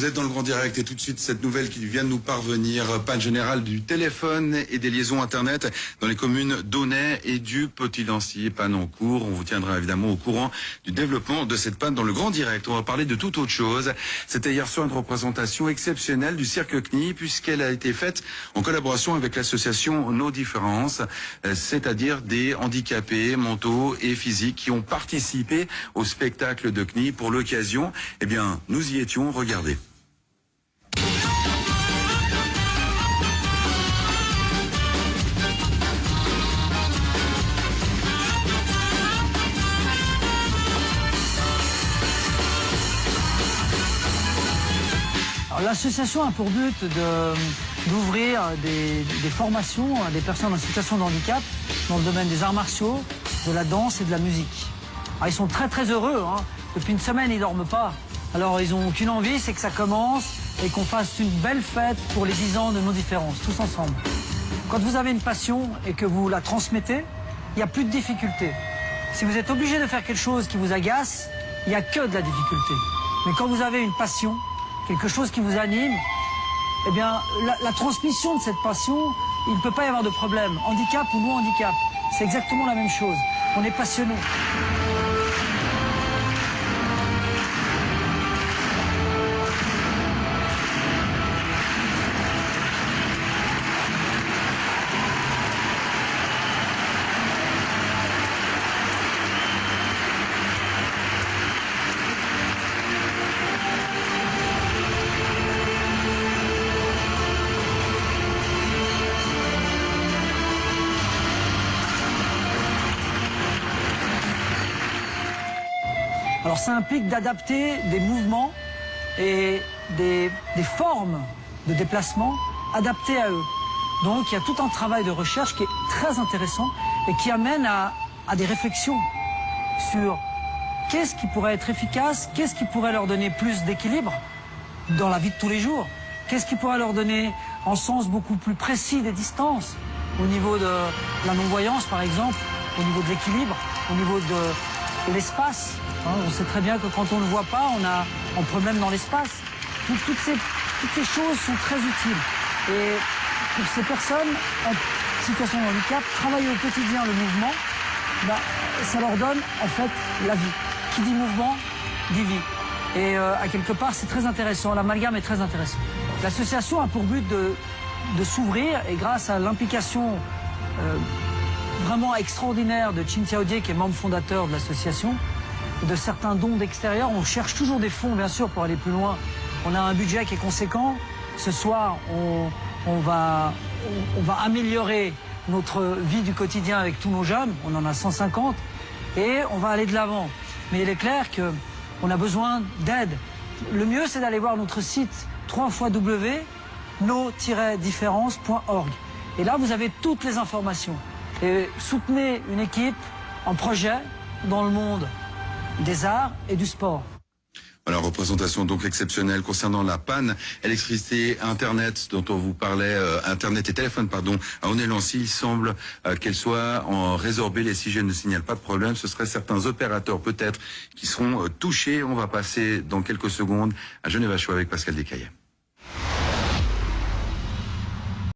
Vous êtes dans le grand direct et tout de suite cette nouvelle qui vient de nous parvenir, panne générale du téléphone et des liaisons internet dans les communes d'Aunay et du Petit-Lancy. Panne en cours, on vous tiendra évidemment au courant du développement de cette panne dans le grand direct. On va parler de toute autre chose. C'était hier soir une représentation exceptionnelle du cirque CNI puisqu'elle a été faite en collaboration avec l'association Nos Différences, c'est-à-dire des handicapés mentaux et physiques qui ont participé au spectacle de CNI. Pour l'occasion, eh bien, nous y étions, regardez. L'association a pour but d'ouvrir des formations à des personnes en situation de handicap dans le domaine des arts martiaux, de la danse et de la musique. Alors, ils sont très heureux, hein. Depuis une semaine ils ne dorment pas. Alors ils n'ont qu'une envie, c'est que ça commence et qu'on fasse une belle fête pour les 10 ans de Nos Différences, tous ensemble. Quand vous avez une passion et que vous la transmettez, il n'y a plus de difficulté. Si vous êtes obligé de faire quelque chose qui vous agace, il n'y a que de la difficulté. Mais quand vous avez une passion, quelque chose qui vous anime, eh bien, la transmission de cette passion, il ne peut pas y avoir de problème. Handicap ou non handicap, c'est exactement la même chose. On est passionné. Alors ça implique d'adapter des mouvements et des formes de déplacement adaptées à eux. Donc il y a tout un travail de recherche qui est très intéressant et qui amène à des réflexions sur qu'est-ce qui pourrait être efficace, qu'est-ce qui pourrait leur donner plus d'équilibre dans la vie de tous les jours, qu'est-ce qui pourrait leur donner un sens beaucoup plus précis des distances, au niveau de la non-voyance par exemple, au niveau de l'équilibre, au niveau de l'espace. On sait très bien que quand on ne voit pas, on a un problème dans l'espace. Toutes ces choses sont très utiles. Et pour ces personnes en situation de handicap, travailler au quotidien le mouvement, ça leur donne en fait la vie. Qui dit mouvement, dit vie. Et à quelque part, c'est très intéressant. L'amalgame est très intéressant. L'association a pour but de s'ouvrir et grâce à l'implication vraiment extraordinaire de Chin Tiaodié, qui est membre fondateur de l'association, de certains dons d'extérieur. On cherche toujours des fonds, bien sûr, pour aller plus loin. On a un budget qui est conséquent. Ce soir, on va améliorer notre vie du quotidien avec tous nos jeunes. On en a 150 et on va aller de l'avant. Mais il est clair qu'on a besoin d'aide. Le mieux, c'est d'aller voir notre site www.nos-différences.org. Et là, vous avez toutes les informations. Et soutenez une équipe en projet dans le monde des arts et du sport. Voilà, représentation donc exceptionnelle concernant la panne électricité, Internet dont on vous parlait, Internet et téléphone, pardon, à Aunay-Lancy. Il semble qu'elle soit en résorbée. Les SIGEN ne signalent pas de problème. Ce seraient certains opérateurs peut-être qui seront touchés. On va passer dans quelques secondes à Genève avec Pascal Descaillet.